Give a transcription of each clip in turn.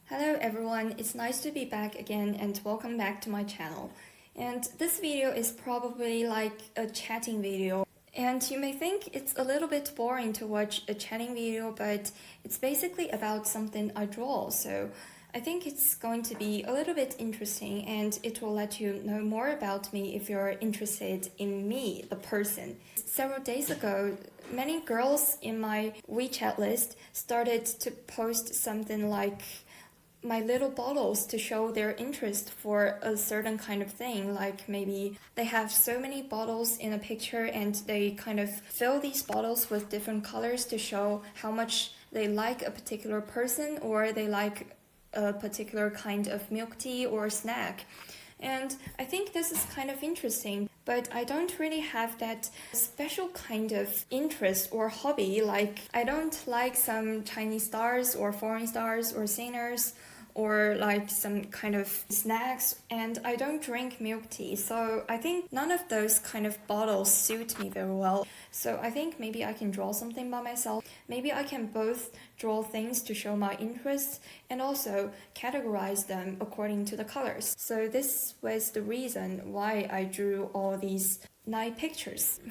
Hello everyone, it's nice to be back again and welcome back to my channel. And this video is probably like a chatting video. And you may think it's a little bit boring to watch a chatting video, but it's basically about something I draw. So I think it's going to be a little bit interesting and it will let you know more about me if you're interested in me, the person. Several days ago, many girls in my WeChat list started to post something like my little bottles to show their interest for a certain kind of thing. Like maybe they have so many bottles in a picture and they kind of fill these bottles with different colors to show how much they like a particular person or they like a particular kind of milk tea or snack. And I think this is kind of interesting, but I don't really have that special kind of interest or hobby. Like I don't like some Chinese stars or foreign stars or singers or like some kind of snacks, and I don't drink milk tea, so I think none of those kind of bottles suit me very well. So I think maybe I can draw something by myself. Maybe I can both draw things to show my interests and also categorize them according to the colors. So this was the reason why I drew all these 9 pictures.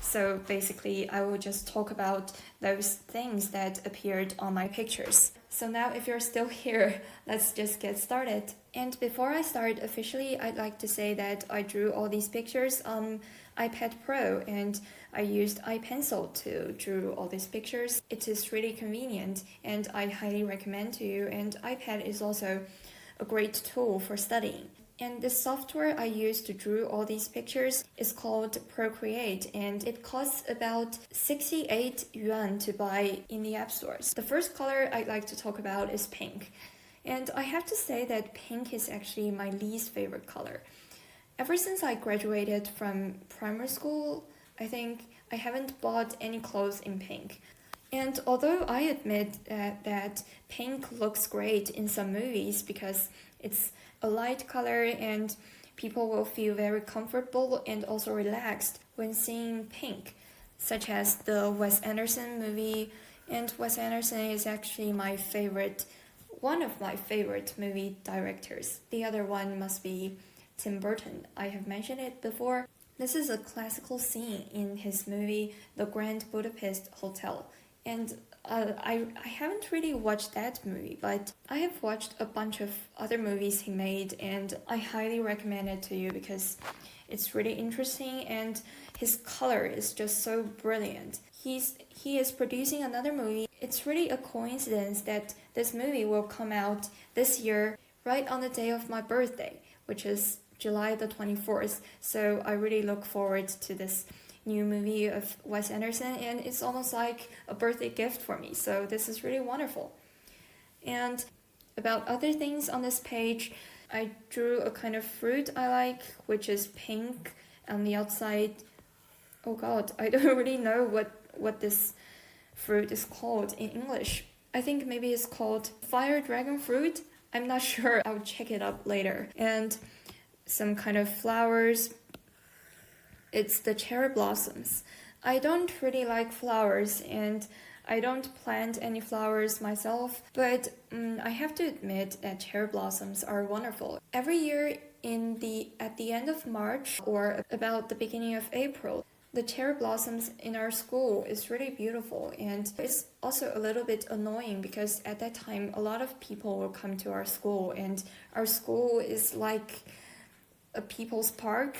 So basically I will just talk about those things that appeared on my pictures. So now if you're still here, let's just get started. And before I start officially, I'd like to say that I drew all these pictures on iPad Pro and I used iPencil to draw all these pictures. It is really convenient and I highly recommend to you, and iPad is also a great tool for studying. And the software I use to draw all these pictures is called Procreate, and it costs about 68 yuan to buy in the app stores. The first color I'd like to talk about is pink. And I have to say that pink is actually my least favorite color. Ever since I graduated from primary school, I think I haven't bought any clothes in pink. And although I admit that pink looks great in some movies because it's a light color and people will feel very comfortable and also relaxed when seeing pink, such as the Wes Anderson movie. And Wes Anderson is actually one of my favorite movie directors. The other one must be Tim Burton. I have mentioned it before. This is a classical scene in his movie The Grand Budapest Hotel. And I haven't really watched that movie, but I have watched a bunch of other movies he made and I highly recommend it to you because it's really interesting and his color is just so brilliant. He is producing another movie. It's really a coincidence that this movie will come out this year right on the day of my birthday, which is July the 24th. So I really look forward to this new movie of Wes Anderson, and it's almost like a birthday gift for me, so this is really wonderful. And about other things on this page, I drew a kind of fruit I like, which is pink on the outside. Oh god, I don't really know what this fruit is called in English. I think maybe it's called fire dragon fruit. I'm not sure, I'll check it up later. And some kind of flowers. It's the cherry blossoms. I don't really like flowers and I don't plant any flowers myself, but I have to admit that cherry blossoms are wonderful. Every year at the end of March or about the beginning of April, the cherry blossoms in our school is really beautiful, and it's also a little bit annoying because at that time a lot of people will come to our school and our school is like a people's park.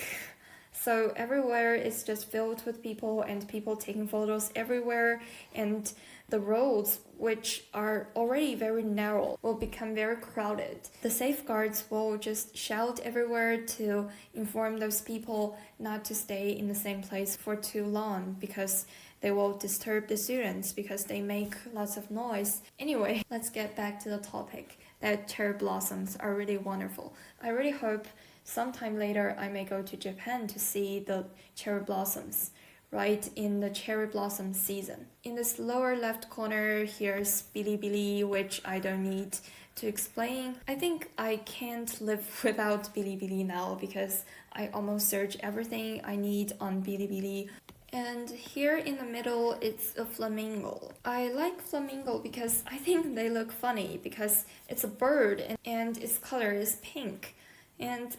So everywhere is just filled with people and people taking photos everywhere, and the roads, which are already very narrow, will become very crowded. The safeguards will just shout everywhere to inform those people not to stay in the same place for too long because they will disturb the students because they make lots of noise. Anyway, let's get back to the topic, that cherry blossoms are really wonderful. I really hope sometime later I may go to Japan to see the cherry blossoms right in the cherry blossom season. In this lower left corner, here's Bilibili, which I don't need to explain. I think I can't live without Bilibili now because I almost search everything I need on Bilibili. And here in the middle, it's a flamingo. I like flamingo because I think they look funny because it's a bird and its color is pink. And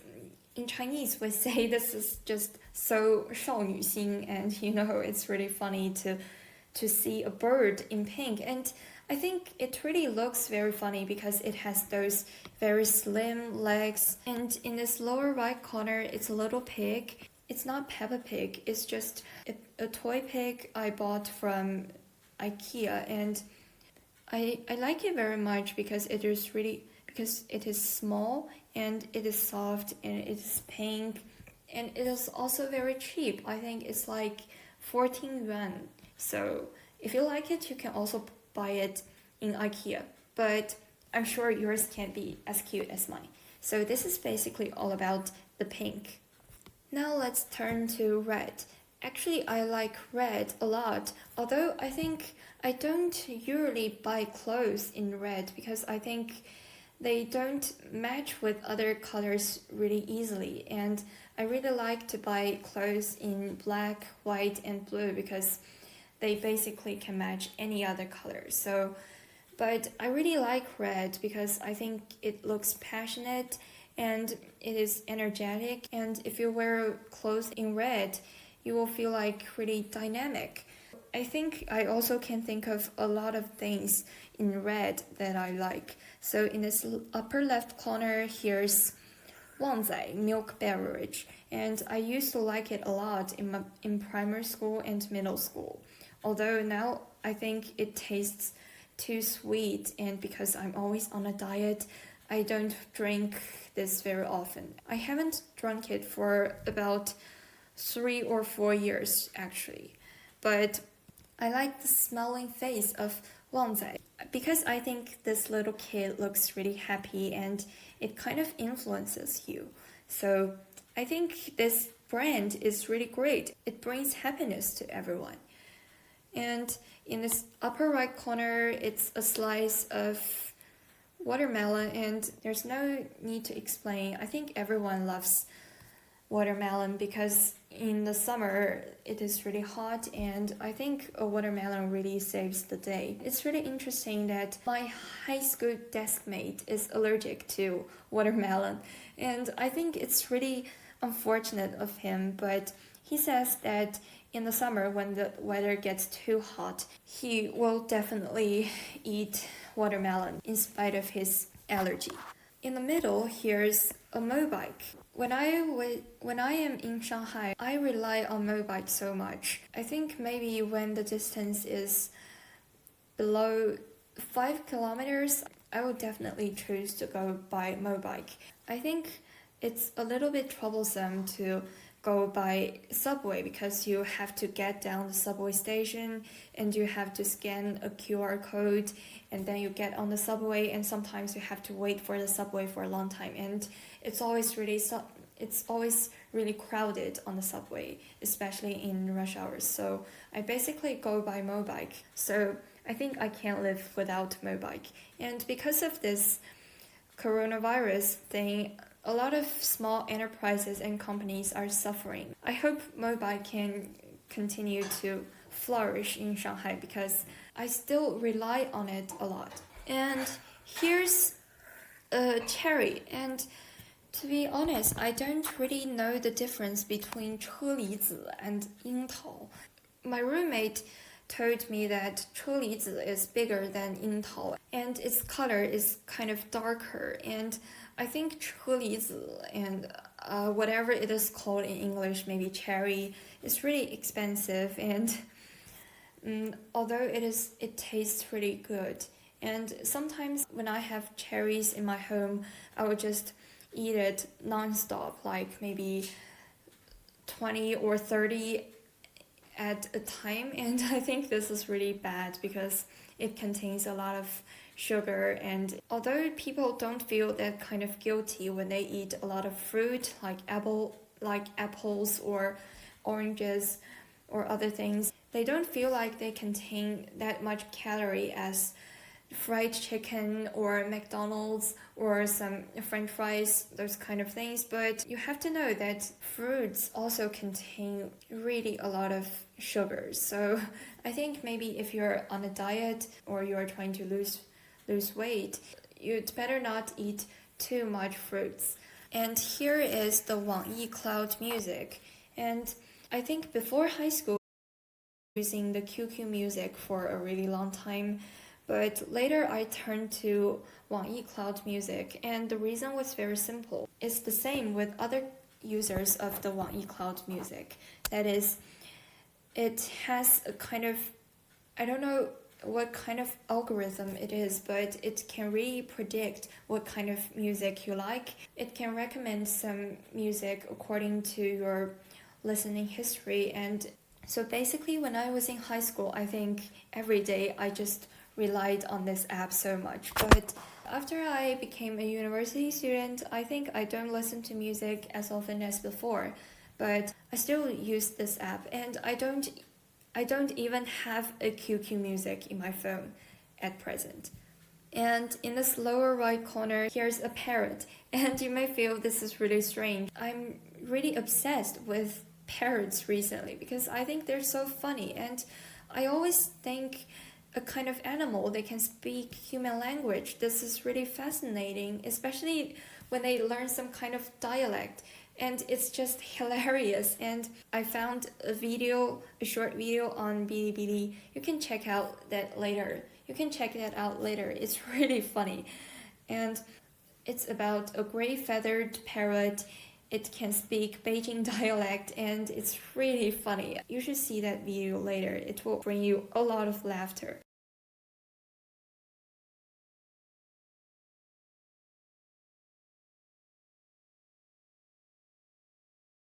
in Chinese, we say this is just so 少女心, and it's really funny to see a bird in pink. And I think it really looks very funny because it has those very slim legs. And in this lower right corner, it's a little pig. It's not Peppa Pig, it's just a toy pig I bought from IKEA, and I like it very much because it is small and it is soft and it is pink and it is also very cheap. I think it's like 14 yuan. So if you like it, you can also buy it in IKEA, but I'm sure yours can't be as cute as mine. So this is basically all about the pink. Now let's turn to red. Actually, I like red a lot, although I think I don't usually buy clothes in red because I think they don't match with other colors really easily, and I really like to buy clothes in black, white, and blue because they basically can match any other color. But I really like red because I think it looks passionate and it is energetic, and if you wear clothes in red, you will feel like really dynamic. I think I also can think of a lot of things in red that I like. So in this upper left corner, here's Wangzai, milk beverage, and I used to like it a lot in primary school and middle school. Although now I think it tastes too sweet, and because I'm always on a diet, I don't drink this very often. I haven't drunk it for about 3 or 4 years actually, but I like the smiling face of Wangzai because I think this little kid looks really happy and it kind of influences you. So I think this brand is really great. It brings happiness to everyone. And in this upper right corner, it's a slice of watermelon, and there's no need to explain. I think everyone loves watermelon because in the summer it is really hot, and I think a watermelon really saves the day. It's really interesting that my high school desk mate is allergic to watermelon, and I think it's really unfortunate of him, but he says that in the summer when the weather gets too hot, he will definitely eat watermelon in spite of his allergy. In the middle, here's a mobike. When I am in Shanghai, I rely on mobike so much. I think maybe when the distance is below 5 kilometers, I would definitely choose to go by mobike. I think it's a little bit troublesome to go by subway because you have to get down the subway station and you have to scan a QR code and then you get on the subway, and sometimes you have to wait for the subway for a long time, and it's always really crowded on the subway, especially in rush hours. So I basically go by mobike. So I think I can't live without mobike. And because of this coronavirus thing, a lot of small enterprises and companies are suffering. I hope mobike can continue to flourish in Shanghai because I still rely on it a lot. And here's a cherry, and to be honest, I don't really know the difference between 车厘子 and 樱桃. My roommate told me that 车厘子 is bigger than 樱桃 and its color is kind of darker, and I think 车厘子 and whatever it is called in English, maybe cherry, is really expensive, and although it tastes really good. And sometimes when I have cherries in my home, I would just eat it non-stop, like maybe 20 or 30 at a time, and I think this is really bad because it contains a lot of sugar. And although people don't feel that kind of guilty when they eat a lot of fruit like apples or oranges or other things, they don't feel like they contain that much calorie as fried chicken or McDonald's or some French fries, those kind of things. But you have to know that fruits also contain really a lot of sugars. So I think maybe if you're on a diet or you're trying to lose weight, you'd better not eat too much fruits. And here is the 网易 Cloud Music. And I think before high school, using the QQ Music for a really long time, but later I turned to 网易 Cloud Music, and the reason was very simple. It's the same with other users of the 网易 Cloud Music. That is, it has a kind of, I don't know what kind of algorithm it is, but it can really predict what kind of music you like. It can recommend some music according to your listening history. And so basically when I was in high school, I think every day I just relied on this app so much. But after I became a university student, I think I don't listen to music as often as before, but I still use this app, and I don't even have a QQ Music in my phone at present. And in this lower right corner, here's a parrot. And you may feel this is really strange. I'm really obsessed with parrots recently because I think they're so funny. And I always think a kind of animal that can speak human language. This is really fascinating, especially when they learn some kind of dialect. And it's just hilarious. And I found a short video on Bilibili. You can check that out later. It's really funny. And it's about a gray-feathered parrot. It can speak Beijing dialect, and it's really funny. You should see that video later. It will bring you a lot of laughter.